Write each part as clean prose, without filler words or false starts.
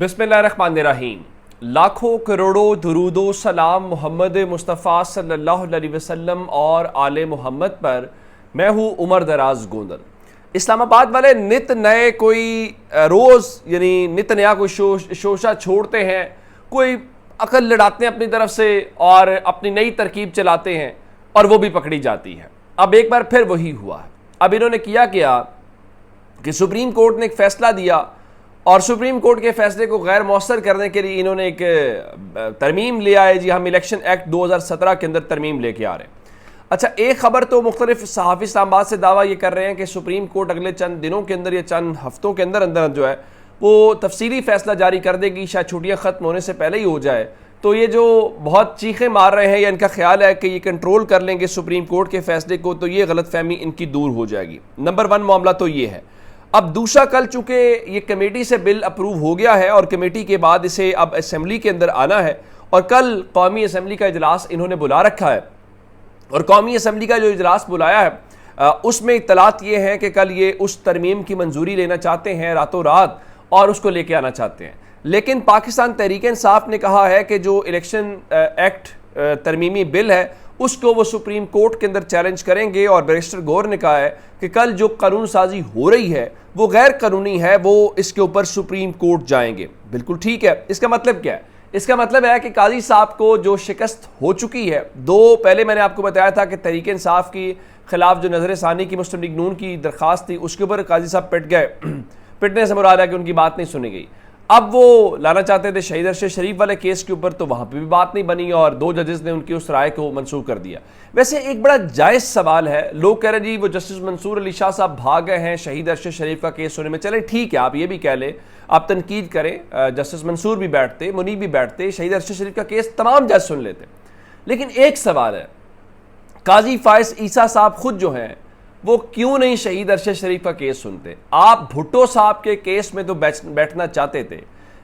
बिस्मिल्लाहिर्रहमानिर्रहीम। लाखों करोड़ों दुरूदो सलाम मोहम्मद मुस्तफ़ा सल्लल्लाहु अलैहि वसल्लम और आले मोहम्मद पर। मैं हूँ उमर दराज गोंदल। इस्लामाबाद वाले नित नए कोई रोज़ यानी नित नया कोई शोशा छोड़ते हैं, कोई अकल लड़ाते हैं अपनी तरफ से और अपनी नई तरकीब चलाते हैं और वो भी पकड़ी जाती है। अब एक बार फिर वही हुआ है। अब इन्होंने किया क्या कि सुप्रीम कोर्ट ने एक फ़ैसला दिया और सुप्रीम कोर्ट के फैसले को गैर मौसर करने के लिए इन्होंने एक तरमीम ले आए। जी, हम इलेक्शन एक्ट 2017 के अंदर तरमीम लेके आ रहे हैं। अच्छा, एक खबर तो मुख्तलिफ सहाफ़ी इस्लामाबाद से दावा ये कर रहे हैं कि सुप्रीम कोर्ट अगले चंद दिनों के अंदर या चंद हफ्तों के अंदर अंदर जो है वो तफसीली फ़ैसला जारी कर देगी, शायद छुट्टियाँ ख़त्म होने से पहले ही हो जाए। तो ये जो बहुत चीखें मार रहे हैं या इनका ख्याल है कि ये कंट्रोल कर लेंगे सुप्रीम कोर्ट के फैसले को, तो ये गलतफहमी इनकी दूर हो जाएगी। नंबर 1 मामला तो ये है। अब दूसरा, कल चूंकि ये कमेटी से बिल अप्रूव हो गया है और कमेटी के बाद इसे अब असेंबली के अंदर आना है और कल कौमी असेंबली का इजलास इन्होंने बुला रखा है और कौमी असेंबली का जो इजलास बुलाया है उसमें इत्तलात ये हैं कि कल ये उस तरमीम की मंजूरी लेना चाहते हैं रातों रात और उसको लेके आना चाहते हैं। लेकिन पाकिस्तान तहरीक इंसाफ ने कहा है कि जो इलेक्शन एक्ट तरमीमी बिल है उसको वो सुप्रीम कोर्ट के अंदर चैलेंज करेंगे और बैरिस्टर गौर ने कहा है कि कल जो कानून साजी हो रही है वो गैर कानूनी है, वो इसके ऊपर सुप्रीम कोर्ट जाएंगे। बिल्कुल ठीक है। इसका मतलब क्या है? इसका मतलब है कि काजी साहब को जो शिकस्त हो चुकी है, पहले मैंने आपको बताया था कि तहरीक इंसाफ की खिलाफ जो नजर सानी की मुस्लिम लीग नून की दरख्वास्त थी उसके ऊपर काजी साहब पिट गए। पिटने से मुराद है कि उनकी बात नहीं सुनी गई। अब वो लाना चाहते थे शहीद अरशद शरीफ वाले केस के ऊपर, तो वहाँ पे भी बात नहीं बनी और 2 जजेस ने उनकी उस राय को मंसूख कर दिया। वैसे एक बड़ा जायज़ सवाल है, लोग कह रहे हैं जी वो जस्टिस मंसूर अली शाह साहब भाग गए हैं शहीद अरशद शरीफ का केस सुनने में। चले ठीक है, आप ये भी कह लें, आप तनकीद करें, जस्टिस मंसूर भी बैठते, मुनीब भी बैठते, शहीद अरशद शरीफ का केस तमाम जज सुन लेते। लेकिन एक सवाल है, काजी फायज ईसा साहब खुद जो हैं वो क्यों नहीं शहीद अरशद शरीफ का केस सुनते? आप भुट्टो साहब के केस में तो बैठना चाहते थे,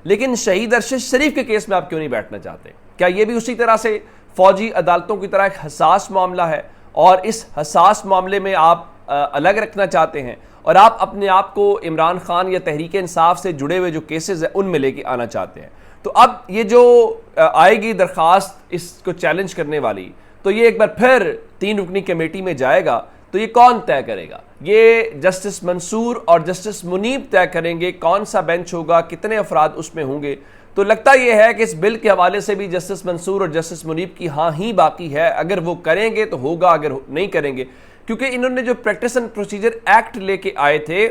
लेकिन शहीद अरशद शरीफ के केस में आप क्यों नहीं बैठना चाहते? क्या ये भी उसी तरह से फौजी अदालतों की तरह एक हसास मामला है और इस हसास मामले में आप अलग रखना चाहते हैं और आप अपने आप को इमरान खान या तहरीक इंसाफ से जुड़े हुए जो केसेस हैं उनमें लेके आना चाहते हैं? तो अब ये जो आएगी दरख्वास्त इसको चैलेंज करने वाली, तो ये एक बार फिर 3 रुकनी कमेटी में जाएगा। तो ये कौन तय करेगा? ये जस्टिस मंसूर और जस्टिस मुनीब तय करेंगे कौन सा बेंच होगा, कितने अफराद उसमें होंगे। तो लगता यह है कि इस बिल के हवाले से भी जस्टिस मंसूर और जस्टिस मुनीब की हाँ ही बाकी है। अगर वो करेंगे तो होगा, अगर नहीं करेंगे, क्योंकि इन्होंने जो प्रैक्टिस एंड प्रोसीजर एक्ट लेके आए थे,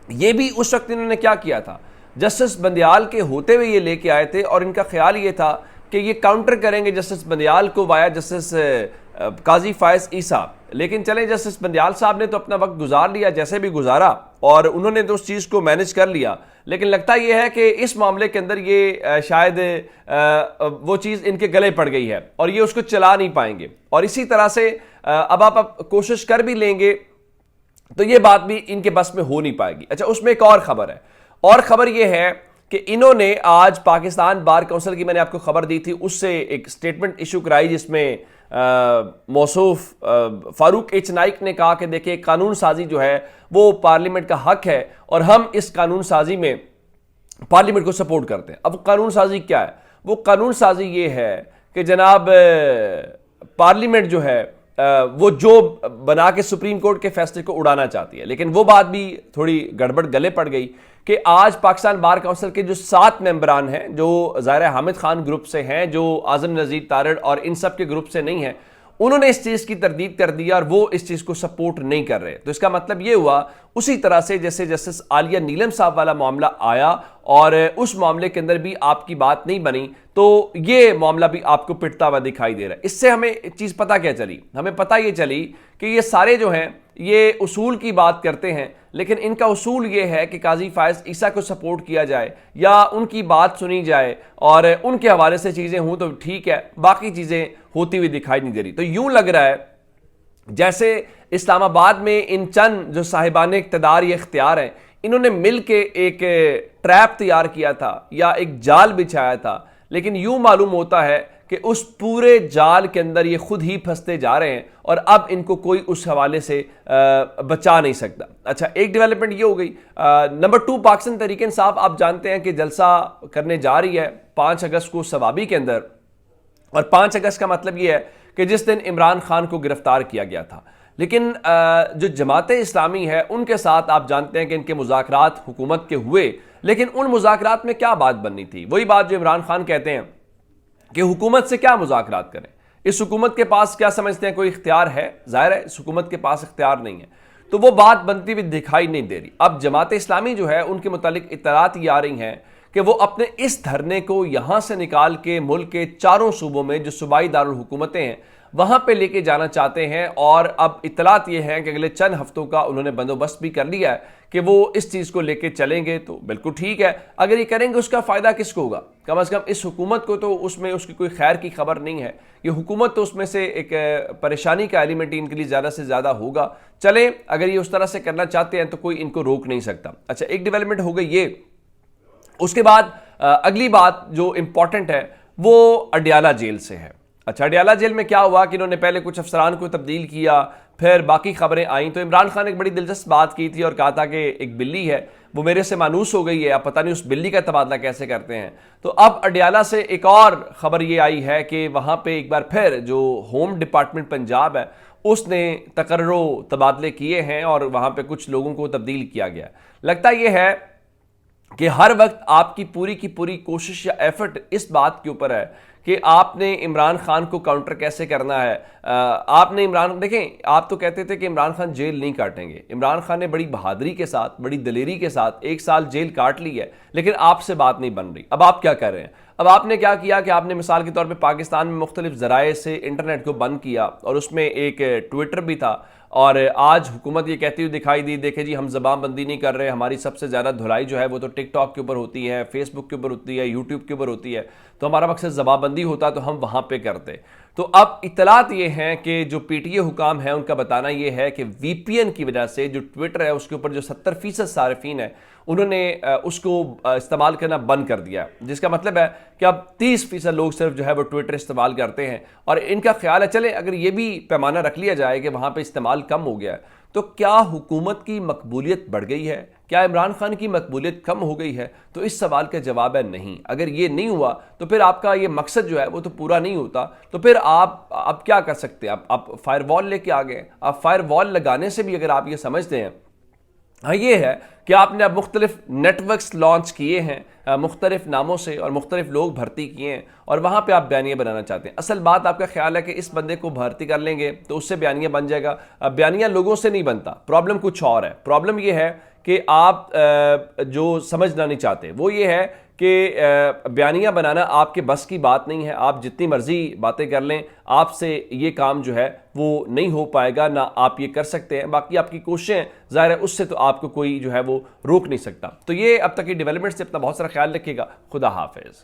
ये भी उस वक्त इन्होंने क्या किया था, जस्टिस बंदियाल के होते हुए ये लेके आए थे और इनका ख्याल ये था कि ये काउंटर करेंगे जस्टिस बंदियाल को वाया जस्टिस काजी फायज ईसा। लेकिन चलें, जस्टिस बंदियाल साहब ने तो अपना वक्त गुजार लिया जैसे भी गुजारा और उन्होंने तो उस चीज़ को मैनेज कर लिया। लेकिन लगता यह है कि इस मामले के अंदर ये शायद वो चीज़ इनके गले पड़ गई है और ये उसको चला नहीं पाएंगे। और इसी तरह से अब आप कोशिश कर भी लेंगे तो ये बात भी इनके बस में हो नहीं पाएगी। अच्छा, उसमें एक और ख़बर है, और ख़बर यह है कि इन्होंने आज पाकिस्तान बार काउंसिल की मैंने आपको खबर दी थी, उससे एक स्टेटमेंट इशू कराई जिसमें मौसूफ फारूक एच नाइक ने कहा कि देखिए कानून साजी जो है वो पार्लियामेंट का हक है और हम इस कानून साजी में पार्लियामेंट को सपोर्ट करते हैं। अब कानून साजी क्या है? वो कानून साजी ये है कि जनाब पार्लियामेंट जो है वो जो बना के सुप्रीम कोर्ट के फैसले को उड़ाना चाहती है। लेकिन वो बात भी थोड़ी गड़बड़ गले पड़ गई कि आज पाकिस्तान बार काउंसिल के जो 7 मेंबरान हैं, जो ज़ाहिर हामिद खान ग्रुप से हैं, जो आज़म नज़ीर तारड़ और इन सब के ग्रुप से नहीं हैं, उन्होंने इस चीज़ की तरदीद कर दी और वो इस चीज़ को सपोर्ट नहीं कर रहे। तो इसका मतलब ये हुआ उसी तरह से जैसे जस्टिस आलिया नीलम साहब वाला मामला आया और उस मामले के अंदर भी आपकी बात नहीं बनी, तो ये मामला भी आपको पिटता हुआ दिखाई दे रहा है। इससे हमें एक चीज़ पता क्या चली? हमें पता ये चली कि ये सारे जो हैं ये उसूल की बात करते हैं, लेकिन इनका उसूल ये है कि काजी फायज ईसा को सपोर्ट किया जाए या उनकी बात सुनी जाए और उनके हवाले से चीज़ें हों तो ठीक है, बाकी चीज़ें होती हुई दिखाई नहीं दे रही। तो यूं लग रहा है जैसे इस्लामाबाद में इन चंद जो साहिबान इक़्तिदार या इख्तियार हैं, इन्होंने मिल के एक ट्रैप तैयार किया था या एक जाल बिछाया था। लेकिन यूं मालूम होता है कि उस पूरे जाल के अंदर ये खुद ही फंसते जा रहे हैं और अब इनको कोई उस हवाले से बचा नहीं सकता। अच्छा, एक डेवलपमेंट ये हो गई। नंबर 2, पाकिस्तान तहरीक इंसाफ आप जानते हैं कि जलसा करने जा रही है 5 अगस्त को सवाबी के अंदर, और 5 अगस्त का मतलब ये है कि जिस दिन इमरान खान को गिरफ्तार किया गया था। लेकिन जो जमात इस्लामी है उनके साथ आप जानते हैं कि इनके मुज़ाकरात हुकूमत के हुए, लेकिन उन मुज़ाकरात में क्या बात बननी थी? वही बात जो इमरान खान कहते हैं कि हुकूमत से क्या मुज़ाकरात करें, इस हुकूमत के पास क्या समझते हैं कोई इख्तियार है? जाहिर है इस हुकूमत के पास इख्तियार नहीं है, तो वो बात बनती हुई दिखाई नहीं दे रही। अब जमात इस्लामी जो है उनके मुतालिक इत्तलात ये आ रही हैं कि वो अपने इस धरने को यहां से निकाल के मुल्क के चारों सूबों में जो सूबाई दारुल हुकूमतें हैं वहां पे लेके जाना चाहते हैं। और अब इत्तलात ये हैं कि अगले चंद हफ्तों का उन्होंने बंदोबस्त भी कर लिया है कि वो इस चीज़ को लेके चलेंगे। तो बिल्कुल ठीक है, अगर ये करेंगे उसका फ़ायदा किसको होगा? कम से कम इस हुकूमत को तो उसमें उसकी कोई खैर की खबर नहीं है। ये हुकूमत तो उसमें से एक परेशानी का एलिमेंट इनके लिए ज़्यादा से ज़्यादा होगा। चले, अगर ये उस तरह से करना चाहते हैं तो कोई इनको रोक नहीं सकता। अच्छा, एक डेवलपमेंट हो गई ये। उसके बाद अगली बात जो इंपॉर्टेंट है वो अडियाला जेल से है। अच्छा, अडियाला जेल में क्या हुआ कि इन्होंने पहले कुछ अफसरान को तब्दील किया, फिर बाकी खबरें आई तो इमरान खान ने एक बड़ी दिलचस्प बात की थी और कहा था कि एक बिल्ली है वो मेरे से मानूस हो गई है, अब पता नहीं उस बिल्ली का तबादला कैसे करते हैं। तो अब अडियाला से एक और खबर ये आई है कि वहां पे एक बार फिर जो होम डिपार्टमेंट पंजाब है उसने तकर्रो तबादले किए हैं और वहां पे कुछ लोगों को तब्दील किया गया। लगता यह है कि हर वक्त आपकी पूरी की पूरी कोशिश या एफर्ट इस बात के ऊपर है कि आपने इमरान खान को काउंटर कैसे करना है। आपने इमरान, देखें, आप तो कहते थे कि इमरान खान जेल नहीं काटेंगे। इमरान खान ने बड़ी बहादुरी के साथ, बड़ी दलेरी के साथ 1 साल जेल काट ली है, लेकिन आपसे बात नहीं बन रही। अब आप क्या कर रहे हैं? अब आपने क्या किया कि आपने मिसाल के तौर पे पाकिस्तान में मुख्तलिफ ज़राए से इंटरनेट को बंद किया और उसमें एक ट्विटर भी था। और आज हुकूमत ये कहती हुई दिखाई दी, देखे जी हम ज़बानबंदी नहीं कर रहे, हमारी सबसे ज़्यादा धुलाई जो है वो तो टिकटॉक के ऊपर होती है, फेसबुक के ऊपर होती है, यूट्यूब के ऊपर होती है, तो हमारा मकसद ज़बानबंदी होता तो हम वहाँ पे करते। तो अब इतलात ये हैं कि जो पीटीए हुकाम है उनका बताना ये है कि वीपीएन की वजह से जो ट्विटर है उसके ऊपर जो 70% सारिफीन है उन्होंने उसको इस्तेमाल करना बंद कर दिया, जिसका मतलब है कि अब 30% लोग सिर्फ जो है वो ट्विटर इस्तेमाल करते हैं। और इनका ख्याल है चले अगर ये भी पैमाना रख लिया जाए कि वहाँ पे इस्तेमाल कम हो गया है तो क्या हुकूमत की मकबूलियत बढ़ गई है? क्या इमरान खान की मकबूलियत कम हो गई है? तो इस सवाल का जवाब है नहीं। अगर ये नहीं हुआ तो फिर आपका ये मकसद जो है वो तो पूरा नहीं होता। तो फिर आप क्या कर सकते हैं? आप फायरवॉल लेके आ गए। आप फायरवॉल लगाने से भी अगर आप ये समझते हैं, हाँ, ये है कि आपने अब मुख्तलिफ नेटवर्क्स लॉन्च किए हैं मुख्तलिफ नामों से और मुख्तलिफ लोग भर्ती किए हैं और वहाँ पे आप बयानिया बनाना चाहते हैं। असल बात आपका ख्याल है कि इस बंदे को भर्ती कर लेंगे तो उससे बयानिया बन जाएगा। बयानिया लोगों से नहीं बनता। प्रॉब्लम कुछ और है। प्रॉब्लम ये है कि आप जो समझना नहीं चाहते वो ये है कि बयानिया बनाना आपके बस की बात नहीं है। आप जितनी मर्जी बातें कर लें, आपसे ये काम जो है वो नहीं हो पाएगा, ना आप ये कर सकते हैं। बाकी आपकी कोशिशें ज़ाहिर है उससे तो आपको कोई जो है वो रोक नहीं सकता। तो ये अब तक की डेवलपमेंट से अपना बहुत सारा ख्याल रखिएगा। खुदा हाफिज़।